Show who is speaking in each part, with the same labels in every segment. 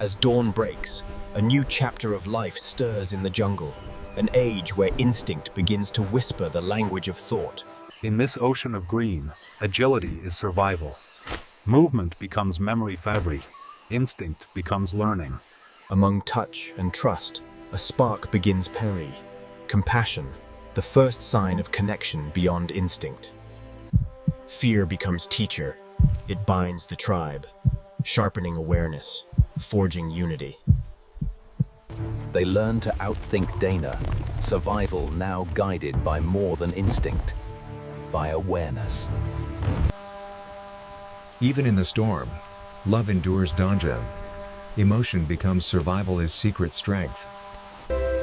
Speaker 1: As dawn breaks, a new chapter of life stirs in the jungle, an age where instinct begins to whisper the language of thought.
Speaker 2: In this ocean of green, agility is survival. Movement becomes memory fabric. Instinct becomes learning.
Speaker 1: Among touch and trust, a spark begins parry. Compassion, the first sign of connection beyond instinct. Fear becomes teacher. It binds the tribe, sharpening awareness, forging unity.
Speaker 3: They learn to outthink Dana, survival now guided by more than instinct, by awareness.
Speaker 4: Even in the storm, love endures danger. Emotion becomes survival is secret strength.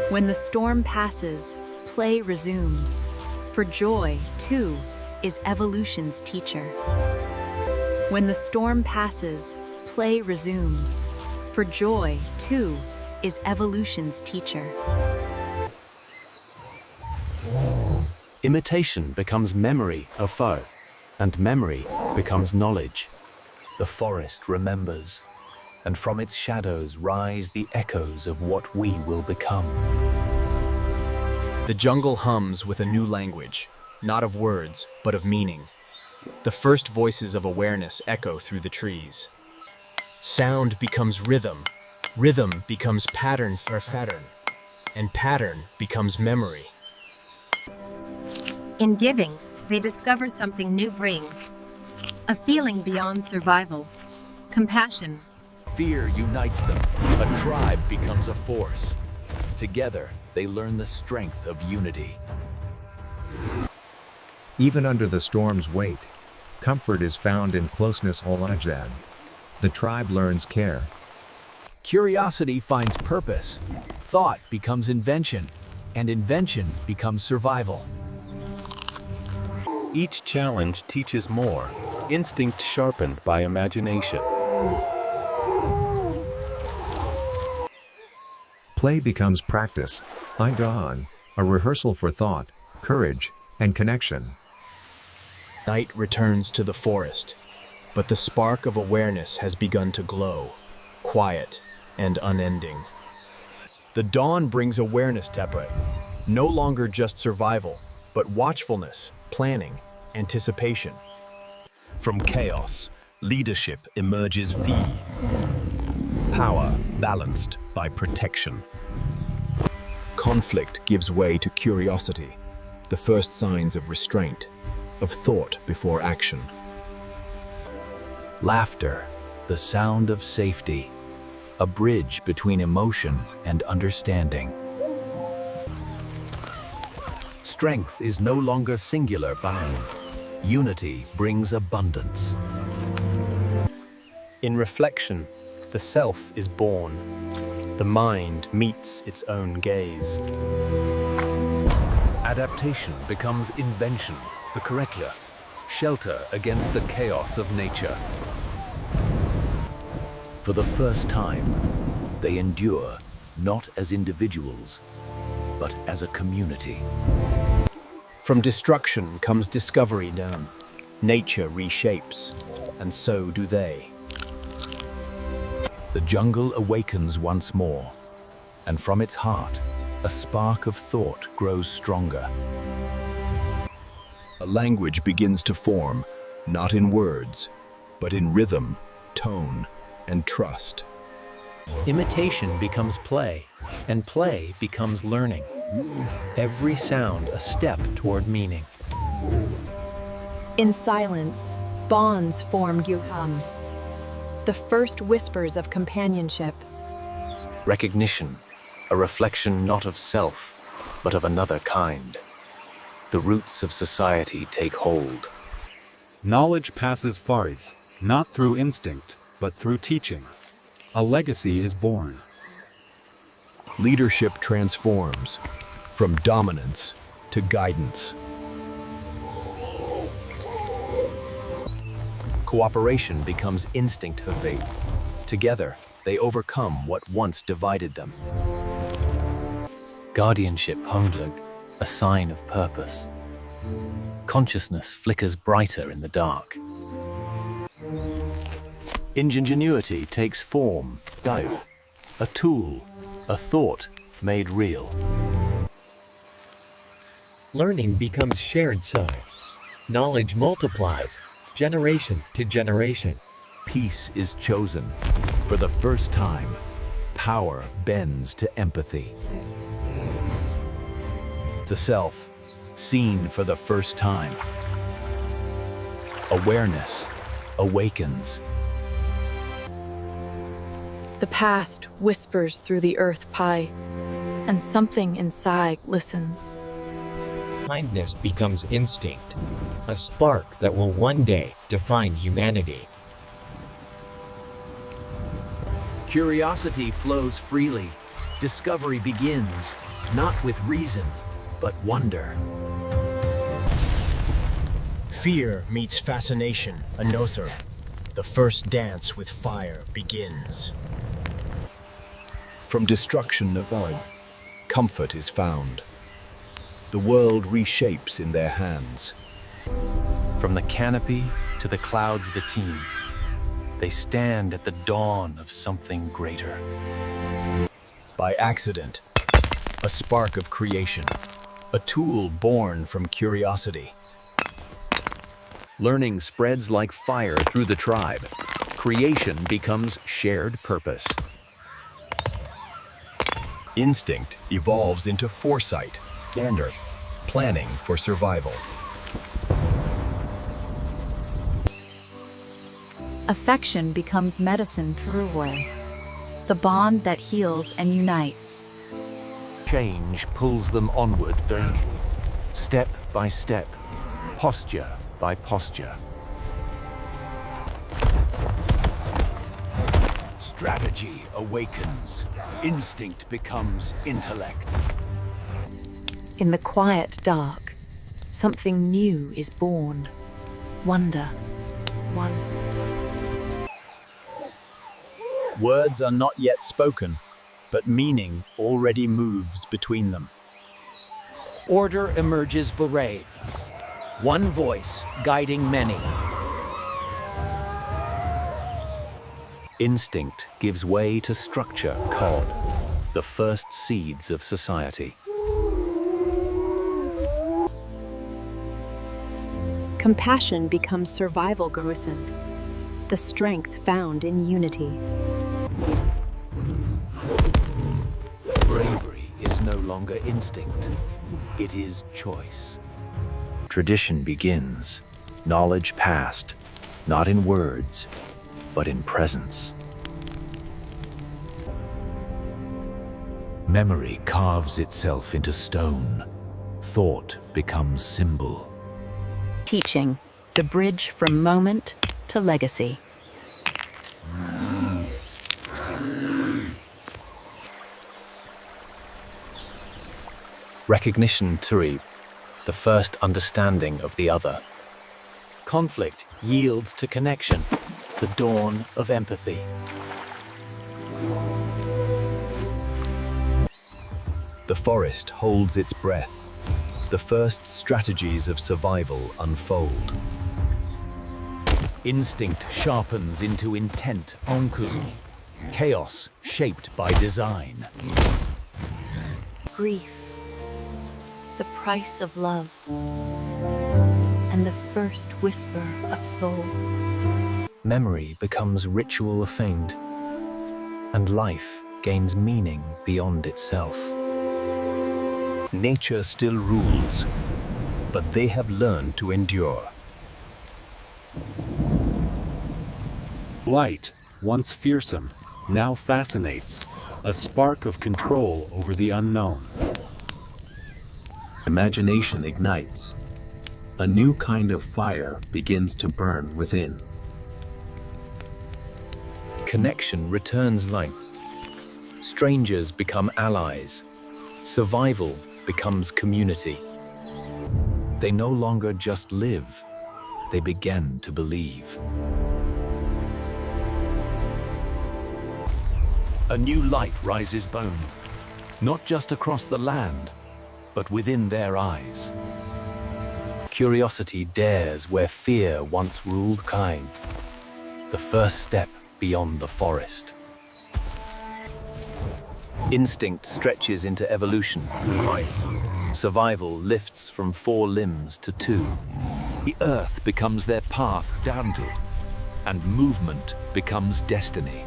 Speaker 5: When the storm passes, play resumes. For joy, too, is evolution's teacher. When the storm passes, play resumes. For joy, too, is evolution's teacher.
Speaker 3: Imitation becomes memory of foe, and memory becomes knowledge. The forest remembers, and from its shadows rise the echoes of what we will become.
Speaker 1: The jungle hums with a new language, not of words, but of meaning. The first voices of awareness echo through the trees. Sound becomes rhythm, rhythm becomes pattern for pattern, and pattern becomes memory.
Speaker 6: In giving, they discover something new bring. A feeling beyond survival. Compassion.
Speaker 3: Fear unites them. A tribe becomes a force. Together, they learn the strength of unity.
Speaker 4: Even under the storm's weight, comfort is found in closeness Olajad. The tribe learns care.
Speaker 3: Curiosity finds purpose. Thought becomes invention, and invention becomes survival.
Speaker 2: Each challenge teaches more, instinct sharpened by imagination.
Speaker 4: Play becomes practice, Idahan, a rehearsal for thought, courage, and connection.
Speaker 1: Night returns to the forest, but the spark of awareness has begun to glow, quiet and unending. The dawn brings awareness, Tepe, no longer just survival, but watchfulness, planning, anticipation.
Speaker 7: From chaos, leadership emerges V. Power balanced by protection.
Speaker 1: Conflict gives way to curiosity, the first signs of restraint, of thought before action.
Speaker 3: Laughter, the sound of safety, a bridge between emotion and understanding. Strength is no longer singular bound. Unity brings abundance.
Speaker 1: In reflection, the self is born. The mind meets its own gaze.
Speaker 3: Adaptation becomes invention, the curricula, shelter against the chaos of nature. For the first time, they endure not as individuals, but as a community.
Speaker 1: From destruction comes discovery known. Nature reshapes, and so do they.
Speaker 3: The jungle awakens once more, and from its heart, a spark of thought grows stronger.
Speaker 7: A language begins to form, not in words, but in rhythm, tone, and trust.
Speaker 1: Imitation becomes play, and play becomes learning. Every sound a step toward meaning.
Speaker 5: In silence, bonds form Guham. The first whispers of companionship.
Speaker 3: Recognition, a reflection not of self, but of another kind. The roots of society take hold.
Speaker 2: Knowledge passes fards, not through instinct, but through teaching. A legacy is born.
Speaker 7: Leadership transforms from dominance to guidance.
Speaker 3: Cooperation becomes instinct of fate. Together, they overcome what once divided them. Guardianship Hongleg, a sign of purpose. Consciousness flickers brighter in the dark. Ingenuity takes form, doubt, a tool, a thought made real.
Speaker 8: Learning becomes shared so. Knowledge multiplies, generation to generation.
Speaker 3: Peace is chosen. For the first time, power bends to empathy. The self, seen for the first time. Awareness awakens.
Speaker 9: The past whispers through the earth pie, and something inside listens.
Speaker 8: Kindness becomes instinct, a spark that will one day define humanity.
Speaker 3: Curiosity flows freely. Discovery begins, not with reason, but wonder.
Speaker 1: Fear meets fascination, another. The first dance with fire begins.
Speaker 7: From destruction of all, comfort is found. The world reshapes in their hands.
Speaker 3: From the canopy to the clouds the team, they stand at the dawn of something greater.
Speaker 1: By accident, a spark of creation, a tool born from curiosity.
Speaker 3: Learning spreads like fire through the tribe. Creation becomes shared purpose.
Speaker 1: Instinct evolves into foresight, standard, planning for survival.
Speaker 5: Affection becomes medicine through way, the bond that heals and unites.
Speaker 3: Change pulls them onward, step by step, posture by posture. Strategy awakens. Instinct becomes intellect.
Speaker 5: In the quiet dark, something new is born. Wonder. One.
Speaker 1: Words are not yet spoken, but meaning already moves between them.
Speaker 10: Order emerges bereft. One voice guiding many.
Speaker 3: Instinct gives way to structure called the first seeds of society.
Speaker 5: Compassion becomes survival growson, the strength found in unity.
Speaker 3: Bravery is no longer instinct, it is choice. Tradition begins, knowledge passed, not in words, but in presence. Memory carves itself into stone, thought becomes symbol.
Speaker 5: Teaching, the bridge from moment to legacy.
Speaker 3: Recognition, Turi, the first understanding of the other. Conflict yields to connection, the dawn of empathy.
Speaker 1: The forest holds its breath. The first strategies of survival unfold.
Speaker 3: Instinct sharpens into intent, onku. Chaos shaped by design.
Speaker 5: Grief, the price of love, and the first whisper of soul.
Speaker 3: Memory becomes ritual feigned, and life gains meaning beyond itself.
Speaker 7: Nature still rules, but they have learned to endure.
Speaker 2: Light, once fearsome, now fascinates, a spark of control over the unknown.
Speaker 11: Imagination ignites. A new kind of fire begins to burn within.
Speaker 3: Connection returns light. Strangers become allies. Survival becomes community. They no longer just live, they begin to believe. A new light rises bone, not just across the land, but within their eyes. Curiosity dares where fear once ruled kind. The first step beyond the forest. Instinct stretches into evolution. Survival lifts from 4 limbs to 2. The earth becomes their path downward, and movement becomes destiny.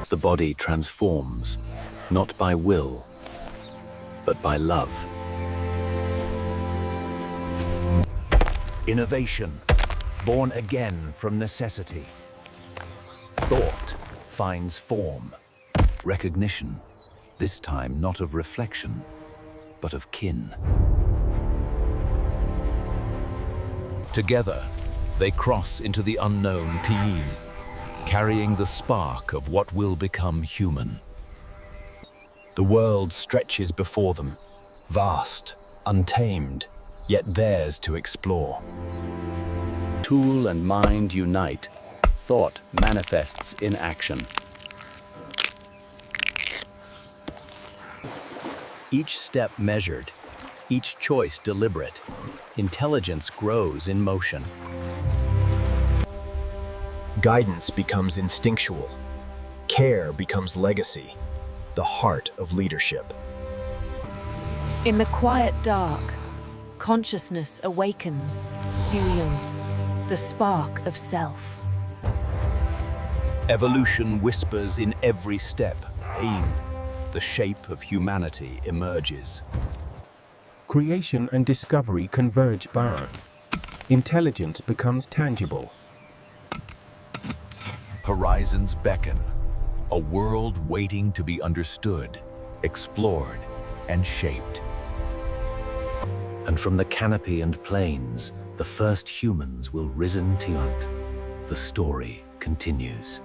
Speaker 3: The body transforms, not by will, but by love. Innovation, born again from necessity. Thought finds form. Recognition, this time not of reflection, but of kin. Together, they cross into the unknown team, carrying the spark of what will become human. The world stretches before them, vast, untamed, yet theirs to explore. Tool and mind unite. Thought manifests in action. Each step measured, each choice deliberate. Intelligence grows in motion.
Speaker 1: Guidance becomes instinctual. Care becomes legacy, the heart of leadership.
Speaker 5: In the quiet dark, consciousness awakens, fueling the spark of self.
Speaker 3: Evolution whispers in every step. Aim, the shape of humanity emerges.
Speaker 12: Creation and discovery converge barren. Intelligence becomes tangible.
Speaker 3: Horizons beckon, a world waiting to be understood, explored, and shaped. And from the canopy and plains, the first humans will risen to hunt. The story continues.